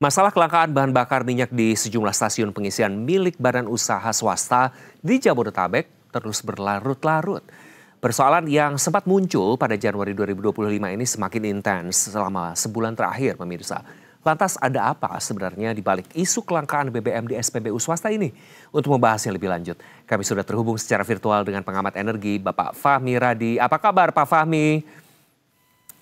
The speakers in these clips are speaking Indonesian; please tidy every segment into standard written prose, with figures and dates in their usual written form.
Masalah kelangkaan bahan bakar minyak di sejumlah stasiun pengisian milik badan usaha swasta di Jabodetabek terus berlarut-larut. Persoalan yang sempat muncul pada Januari 2025 ini semakin intens selama sebulan terakhir, pemirsa. Lantas ada apa sebenarnya di balik isu kelangkaan BBM di SPBU swasta ini? Untuk membahasnya lebih lanjut, kami sudah terhubung secara virtual dengan pengamat energi Bapak Fahmi Radi. Apa kabar Pak Fahmi?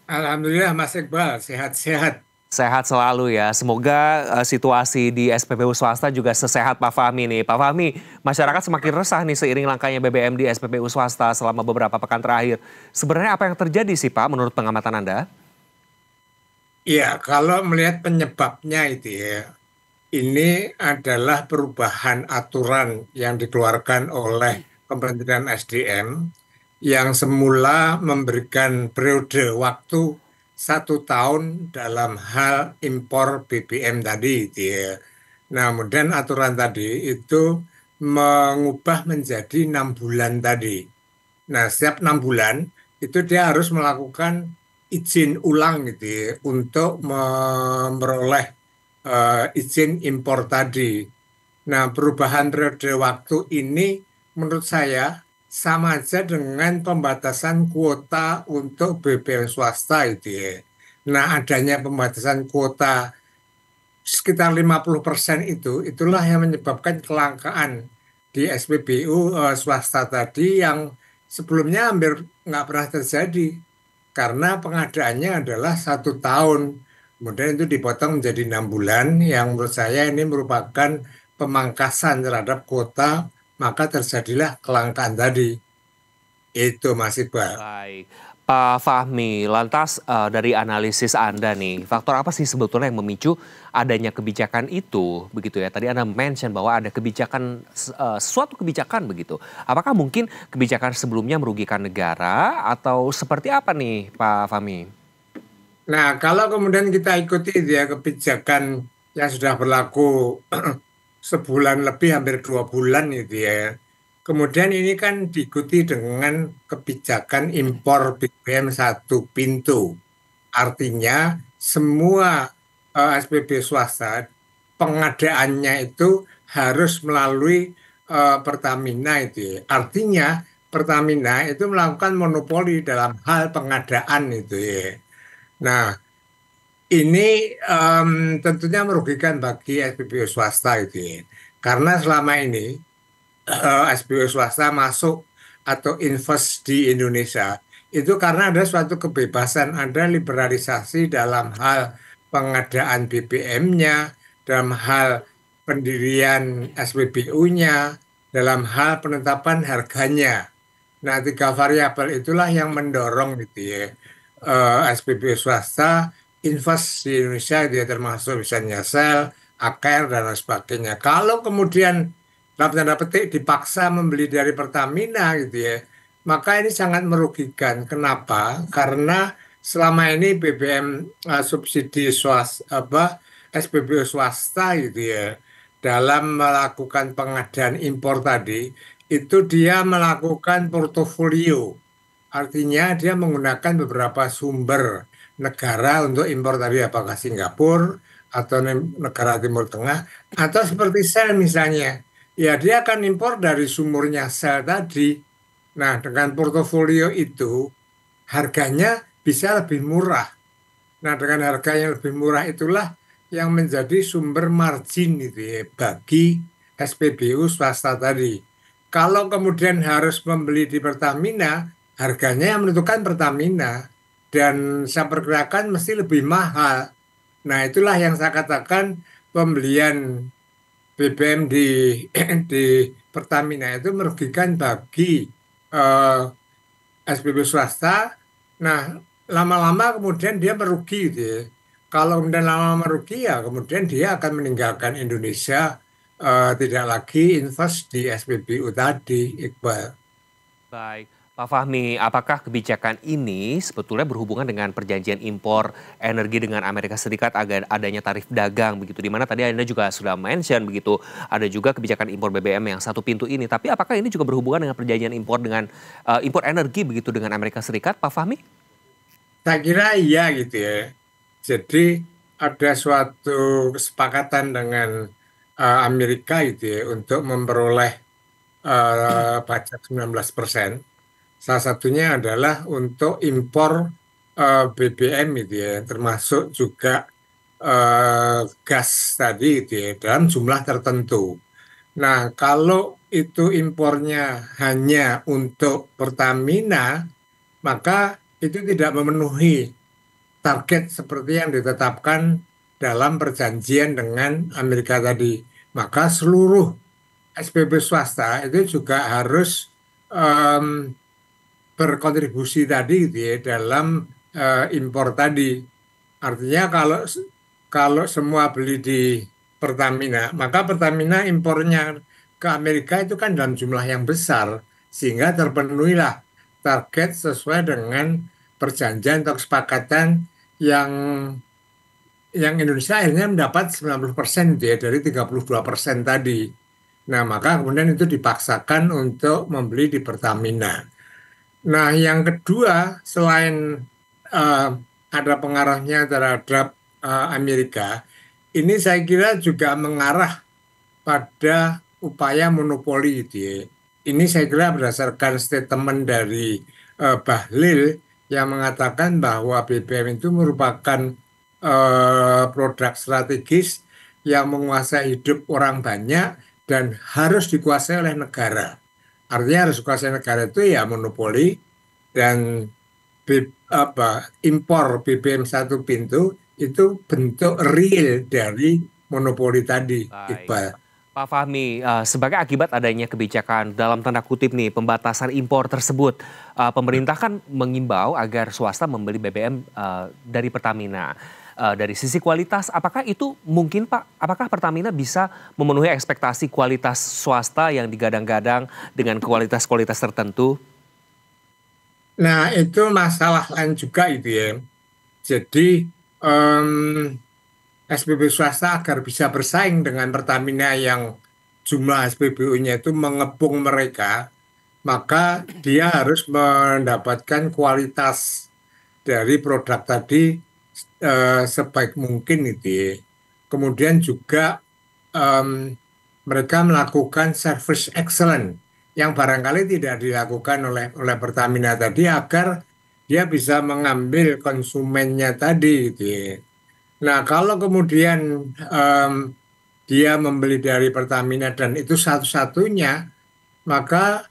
Alhamdulillah Mas Iqbal, sehat-sehat. Sehat selalu ya. Semoga situasi di SPBU swasta juga sesehat Pak Fahmi nih. Pak Fahmi, masyarakat semakin resah nih seiring langkanya BBM di SPBU swasta selama beberapa pekan terakhir. Sebenarnya apa yang terjadi sih Pak menurut pengamatan Anda? Ya, kalau melihat penyebabnya itu ya, ini adalah perubahan aturan yang dikeluarkan oleh Kementerian SDM yang semula memberikan periode waktu 1 tahun dalam hal impor BBM tadi gitu ya. Nah, kemudian aturan tadi itu mengubah menjadi 6 bulan tadi. Nah, setiap 6 bulan itu dia harus melakukan izin ulang gitu ya, untuk memperoleh izin impor tadi. Nah, perubahan periode waktu ini menurut saya sama aja dengan pembatasan kuota untuk BBM swasta itu ya. Nah, adanya pembatasan kuota sekitar 50% itulah yang menyebabkan kelangkaan di SPBU swasta tadi yang sebelumnya hampir nggak pernah terjadi karena pengadaannya adalah 1 tahun. Kemudian itu dipotong menjadi 6 bulan yang menurut saya ini merupakan pemangkasan terhadap kuota, maka terjadilah kelangkaan tadi. Itu Mas Iqbal. Baik, Pak Fahmi, lantas dari analisis Anda nih, faktor apa sih sebetulnya yang memicu adanya kebijakan itu, begitu ya? Tadi Anda mention bahwa ada kebijakan, suatu kebijakan begitu. Apakah mungkin kebijakan sebelumnya merugikan negara atau seperti apa nih, Pak Fahmi? Nah, kalau kemudian kita ikuti dia kebijakan yang sudah berlaku sebulan lebih, hampir 2 bulan itu ya. Kemudian ini kan diikuti dengan kebijakan impor BBM satu pintu. Artinya semua SPB swasta pengadaannya itu harus melalui Pertamina itu ya. Artinya Pertamina itu melakukan monopoli dalam hal pengadaan itu ya. Nah, ini tentunya merugikan bagi SPBU swasta itu ya. Karena selama ini SPBU swasta masuk atau invest di Indonesia itu karena ada suatu kebebasan, ada liberalisasi dalam hal pengadaan BBM-nya, dalam hal pendirian SPBU-nya, dalam hal penetapan harganya. Nah, 3 variabel itulah yang mendorong gitu ya, SPBU swasta invest di Indonesia, dia termasuk misalnya Shell, Aker, dan lain sebagainya. Kalau kemudian dalam tanda petik dipaksa membeli dari Pertamina gitu ya, maka ini sangat merugikan. Kenapa? Karena selama ini BBM subsidi swasta SPBU swasta gitu ya, dalam melakukan pengadaan impor tadi itu dia melakukan portofolio. Artinya dia menggunakan beberapa sumber negara untuk impor tadi, apakah Singapura atau negara Timur Tengah atau seperti Shell misalnya. Ya, dia akan impor dari sumurnya Shell tadi. Nah, dengan portofolio itu harganya bisa lebih murah. Nah, dengan harga yang lebih murah itulah yang menjadi sumber margin itu ya, bagi SPBU swasta tadi. Kalau kemudian harus membeli di Pertamina, harganya yang menentukan Pertamina dan saya perkirakan mesti lebih mahal. Nah, itulah yang saya katakan pembelian BBM di di Pertamina itu merugikan bagi eh, SPB swasta. Nah, lama-lama kemudian dia merugi gitu ya. Kalau kemudian lama-lama merugi ya kemudian dia akan meninggalkan Indonesia, tidak lagi invest di SPBU tadi, Iqbal. Baik, Pak Fahmi, apakah kebijakan ini sebetulnya berhubungan dengan perjanjian impor energi dengan Amerika Serikat agar adanya tarif dagang begitu, di mana tadi Anda juga sudah mention begitu, ada juga kebijakan impor BBM yang satu pintu ini. Tapi apakah ini juga berhubungan dengan perjanjian impor dengan impor energi begitu dengan Amerika Serikat, Pak Fahmi? Saya kira iya gitu ya. Jadi ada suatu kesepakatan dengan Amerika itu ya untuk memperoleh pajak 19%. Salah satunya adalah untuk impor BBM itu ya, termasuk juga gas tadi itu ya, dalam jumlah tertentu. Nah, kalau itu impornya hanya untuk Pertamina, maka itu tidak memenuhi target seperti yang ditetapkan dalam perjanjian dengan Amerika tadi. Maka seluruh SPB swasta itu juga harus em, berkontribusi tadi gitu ya dalam impor tadi. Artinya kalau semua beli di Pertamina, maka Pertamina impornya ke Amerika itu kan dalam jumlah yang besar, sehingga terpenuhilah target sesuai dengan perjanjian atau kesepakatan yang Indonesia akhirnya mendapat 90% gitu ya, dari 32% tadi. Nah, maka kemudian itu dipaksakan untuk membeli di Pertamina. Nah, yang kedua, selain eh, ada pengaruhnya terhadap Amerika, ini saya kira juga mengarah pada upaya monopoli gitu ya. Ini saya kira berdasarkan statement dari Bahlil yang mengatakan bahwa BBM itu merupakan produk strategis yang menguasai hidup orang banyak dan harus dikuasai oleh negara. Artinya harus dikuasai negara itu ya monopoli dan impor BBM satu pintu itu bentuk real dari monopoli tadi, Baik. Iqbal. Pak Fahmi, sebagai akibat adanya kebijakan dalam tanda kutip nih pembatasan impor tersebut, pemerintah kan mengimbau agar swasta membeli BBM dari Pertamina. Dari sisi kualitas, apakah itu mungkin Pak? Apakah Pertamina bisa memenuhi ekspektasi kualitas swasta yang digadang-gadang dengan kualitas-kualitas tertentu? Nah, itu masalah lain juga itu ya. Jadi em, SPBU swasta agar bisa bersaing dengan Pertamina yang jumlah SPBU-nya itu mengepung mereka, maka dia harus mendapatkan kualitas dari produk tadi sebaik mungkin itu ya. Kemudian juga em, mereka melakukan service excellent yang barangkali tidak dilakukan oleh Pertamina tadi agar dia bisa mengambil konsumennya tadi gitu ya. Nah, kalau kemudian em, dia membeli dari Pertamina dan itu satu-satunya, maka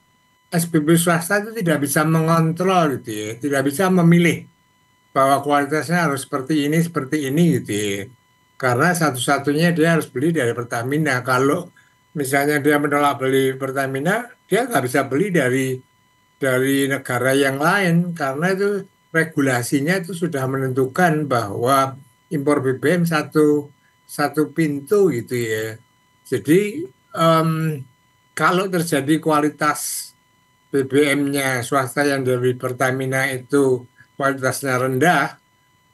SPB swasta itu tidak bisa mengontrol gitu ya, tidak bisa memilih bahwa kualitasnya harus seperti ini gitu ya. Karena satu-satunya dia harus beli dari Pertamina. Kalau misalnya dia menolak beli Pertamina, dia nggak bisa beli dari negara yang lain karena itu regulasinya itu sudah menentukan bahwa impor BBM satu satu pintu gitu ya. Jadi em, kalau terjadi kualitas BBM-nya swasta yang dari Pertamina itu kualitasnya rendah,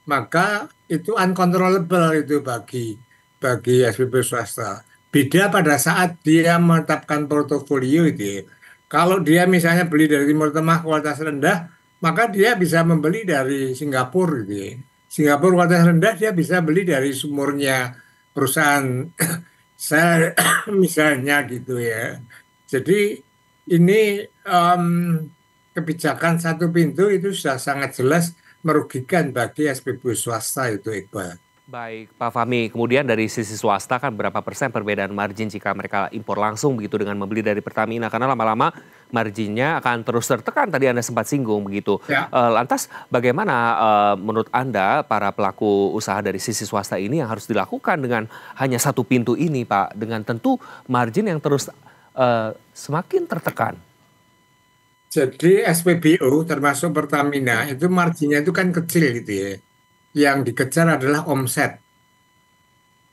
maka itu uncontrollable itu bagi SPB swasta. Beda pada saat dia menetapkan portofolio itu ya. Kalau dia misalnya beli dari Timur Tengah kualitas rendah, maka dia bisa membeli dari Singapura gitu ya. Singapura kualitas rendah dia bisa beli dari sumurnya perusahaan sel misalnya gitu ya. Jadi ini kebijakan satu pintu itu sudah sangat jelas merugikan bagi SPBU swasta itu, Iqbal. Baik, Pak Fahmi. Kemudian dari sisi swasta kan berapa persen perbedaan margin jika mereka impor langsung begitu dengan membeli dari Pertamina? Karena lama-lama marginnya akan terus tertekan. Tadi Anda sempat singgung begitu. Ya, Lantas bagaimana menurut Anda para pelaku usaha dari sisi swasta ini yang harus dilakukan dengan hanya satu pintu ini, Pak? Dengan tentu margin yang terus semakin tertekan. jadi SPBU termasuk Pertamina itu marginnya itu kan kecil gitu ya. Yang dikejar adalah omset.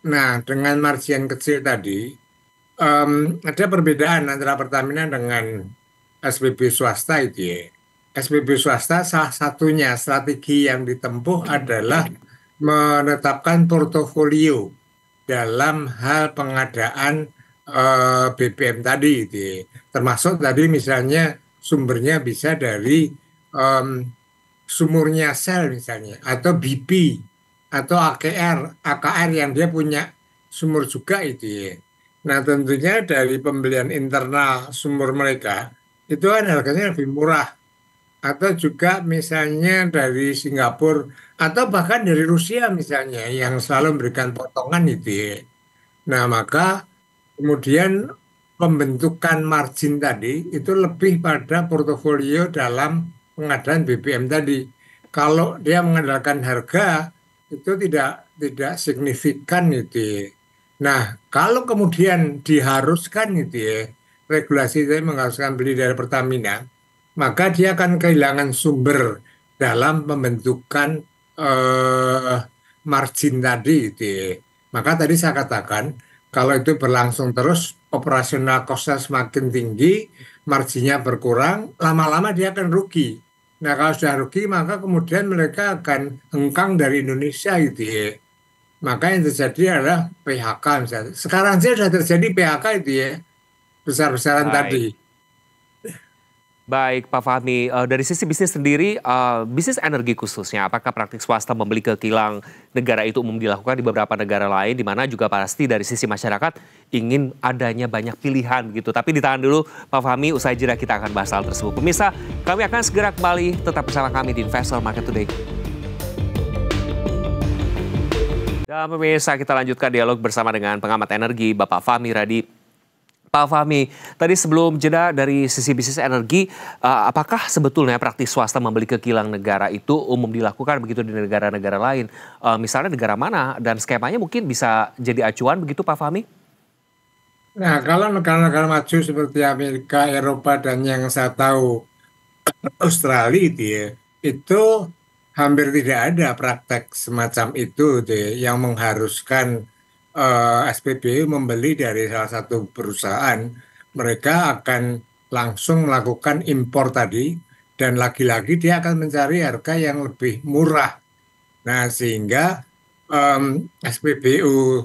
Nah, dengan margin kecil tadi, ada perbedaan antara Pertamina dengan SPB swasta itu ya. SPB swasta salah satunya strategi yang ditempuh adalah menetapkan portofolio dalam hal pengadaan BBM tadi itu ya. Termasuk tadi misalnya sumbernya bisa dari em, sumurnya sel misalnya atau BP. atau AKR yang dia punya sumur juga itu ya. Nah tentunya dari pembelian internal sumur mereka itu kan harganya lebih murah, atau juga misalnya dari Singapura atau bahkan dari Rusia misalnya yang selalu memberikan potongan itu ya. Nah maka kemudian pembentukan margin tadi itu lebih pada portofolio dalam pengadaan BBM tadi. Kalau dia mengandalkan harga itu tidak signifikan itu ya. Nah, kalau kemudian diharuskan itu ya, regulasi itu mengharuskan beli dari Pertamina, maka dia akan kehilangan sumber dalam pembentukan eh, margin tadi itu ya. Maka tadi saya katakan kalau itu berlangsung terus, operasional cost-nya semakin tinggi, marginnya berkurang, lama-lama dia akan rugi. Nah, kalau sudah rugi, maka kemudian mereka akan hengkang dari Indonesia gitu ya. Maka yang terjadi adalah PHK misalnya. Sekarang saja sudah terjadi PHK itu ya, besar-besaran Baik. tadi. Baik, Pak Fahmi, dari sisi bisnis sendiri, bisnis energi khususnya, apakah praktik swasta membeli ke kilang negara itu umum dilakukan di beberapa negara lain, di mana juga pasti dari sisi masyarakat ingin adanya banyak pilihan gitu. Tapi ditahan dulu, Pak Fahmi, usai jeda kita akan bahas hal tersebut. Pemirsa, kami akan segera kembali, tetap bersama kami di Investor Market Today. Dan pemirsa, kita lanjutkan dialog bersama dengan pengamat energi, Bapak Fahmi Radi. Pak Fahmi, tadi sebelum jeda dari sisi bisnis energi, apakah sebetulnya praktik swasta membeli ke kilang negara itu umum dilakukan begitu di negara-negara lain? Misalnya negara mana dan skemanya mungkin bisa jadi acuan begitu Pak Fahmi? Nah, kalau negara-negara maju seperti Amerika, Eropa, dan yang saya tahu Australia itu ya, itu hampir tidak ada praktek semacam itu gitu ya, yang mengharuskan SPBU membeli dari salah satu perusahaan. Mereka akan langsung melakukan impor tadi, dan lagi-lagi dia akan mencari harga yang lebih murah. Nah, sehingga SPBU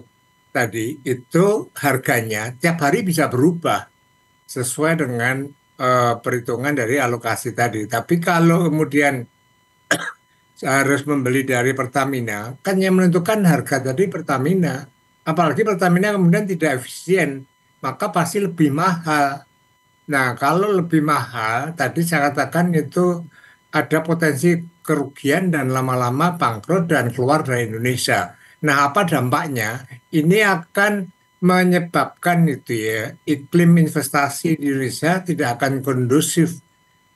tadi itu harganya tiap hari bisa berubah sesuai dengan perhitungan dari alokasi tadi. Tapi kalau kemudian harus membeli dari Pertamina, kan yang menentukan harga tadi Pertamina. Apalagi Pertamina kemudian tidak efisien, maka pasti lebih mahal. Nah, kalau lebih mahal, tadi saya katakan itu ada potensi kerugian dan lama-lama bangkrut dan keluar dari Indonesia. Nah, apa dampaknya? Ini akan menyebabkan itu ya, iklim investasi di Indonesia tidak akan kondusif,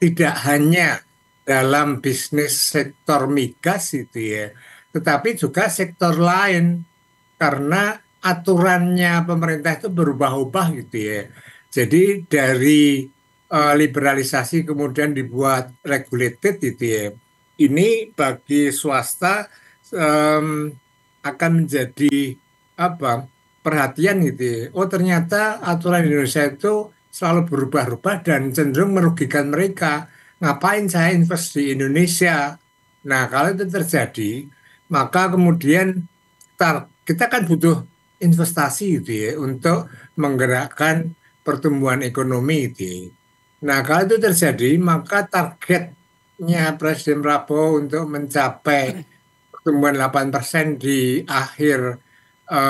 tidak hanya dalam bisnis sektor migas itu ya, tetapi juga sektor lain karena aturannya pemerintah itu berubah-ubah gitu ya. Jadi dari liberalisasi kemudian dibuat regulated gitu ya. Ini bagi swasta em, akan menjadi apa? Perhatian gitu ya. Oh ternyata aturan Indonesia itu selalu berubah-ubah dan cenderung merugikan mereka. Ngapain saya invest di Indonesia? Nah, kalau itu terjadi, maka kemudian kita kan butuh investasi gitu ya untuk menggerakkan pertumbuhan ekonomi gitu ya. Nah, kalau itu terjadi, maka targetnya Presiden Prabowo untuk mencapai pertumbuhan 8% di akhir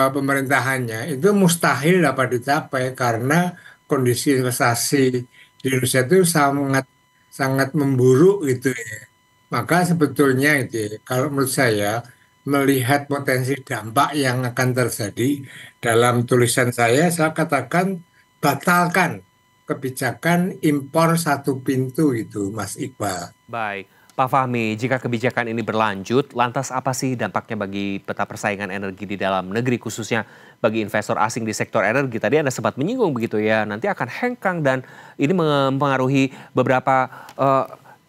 pemerintahannya itu mustahil dapat dicapai karena kondisi investasi di Indonesia itu sangat sangat memburuk gitu ya. Maka sebetulnya itu ya, kalau menurut saya melihat potensi dampak yang akan terjadi dalam tulisan saya katakan batalkan kebijakan impor satu pintu itu, Mas Iqbal. Baik, Pak Fahmi, jika kebijakan ini berlanjut, lantas apa sih dampaknya bagi peta persaingan energi di dalam negeri, khususnya bagi investor asing di sektor energi? Tadi Anda sempat menyinggung begitu ya, nanti akan hengkang dan ini mempengaruhi beberapa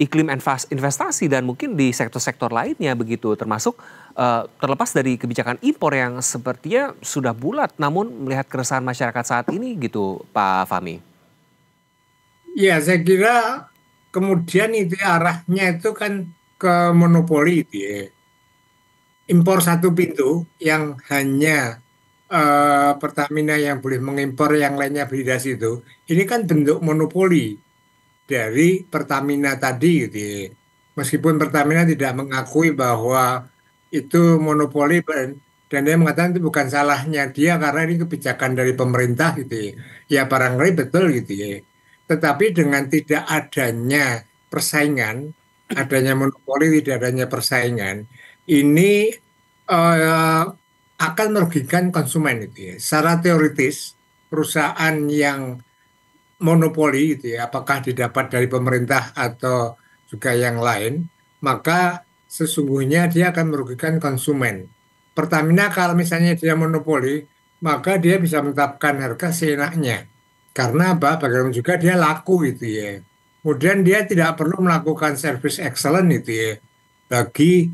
iklim investasi dan mungkin di sektor-sektor lainnya begitu, termasuk terlepas dari kebijakan impor yang sepertinya sudah bulat, namun melihat keresahan masyarakat saat ini gitu, Pak Fahmi. Ya, saya kira kemudian itu arahnya itu kan ke monopoli itu ya. Impor satu pintu yang hanya Pertamina yang boleh mengimpor, yang lainnya beli dari situ. Ini kan bentuk monopoli dari Pertamina tadi gitu ya. Meskipun Pertamina tidak mengakui bahwa itu monopoli, dan dia mengatakan itu bukan salahnya dia karena ini kebijakan dari pemerintah gitu ya. Ya barangkali betul gitu ya. Tetapi dengan tidak adanya persaingan, adanya monopoli, tidak adanya persaingan, ini akan merugikan konsumen itu ya. Secara teoritis, perusahaan yang monopoli gitu ya, apakah didapat dari pemerintah atau juga yang lain, maka sesungguhnya dia akan merugikan konsumen. Pertamina kalau misalnya dia monopoli, maka dia bisa menetapkan harga seenaknya. Karena apa? Bagaimana juga dia laku gitu ya. Kemudian dia tidak perlu melakukan service excellent gitu ya bagi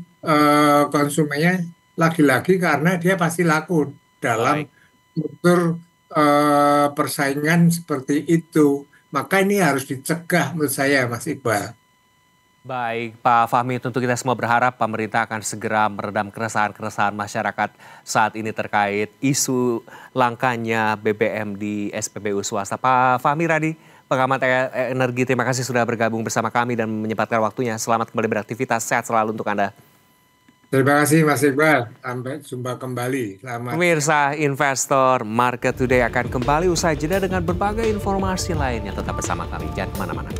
konsumennya, lagi-lagi karena dia pasti laku dalam Baik. struktur persaingan seperti itu. Maka ini harus dicegah menurut saya, Mas Iqbal. Baik, Pak Fahmi, tentu kita semua berharap pemerintah akan segera meredam keresahan-keresahan masyarakat saat ini terkait isu langkanya BBM di SPBU swasta. Pak Fahmi Radi, pengamat energi, terima kasih sudah bergabung bersama kami dan menyempatkan waktunya. Selamat kembali beraktivitas, sehat selalu untuk Anda. Terima kasih, Mas Iqbal. Sampai jumpa kembali. Selamat siang. Pemirsa Investor Market Today akan kembali usai jeda dengan berbagai informasi lainnya. Tetap bersama kami, jangan kemana-mana.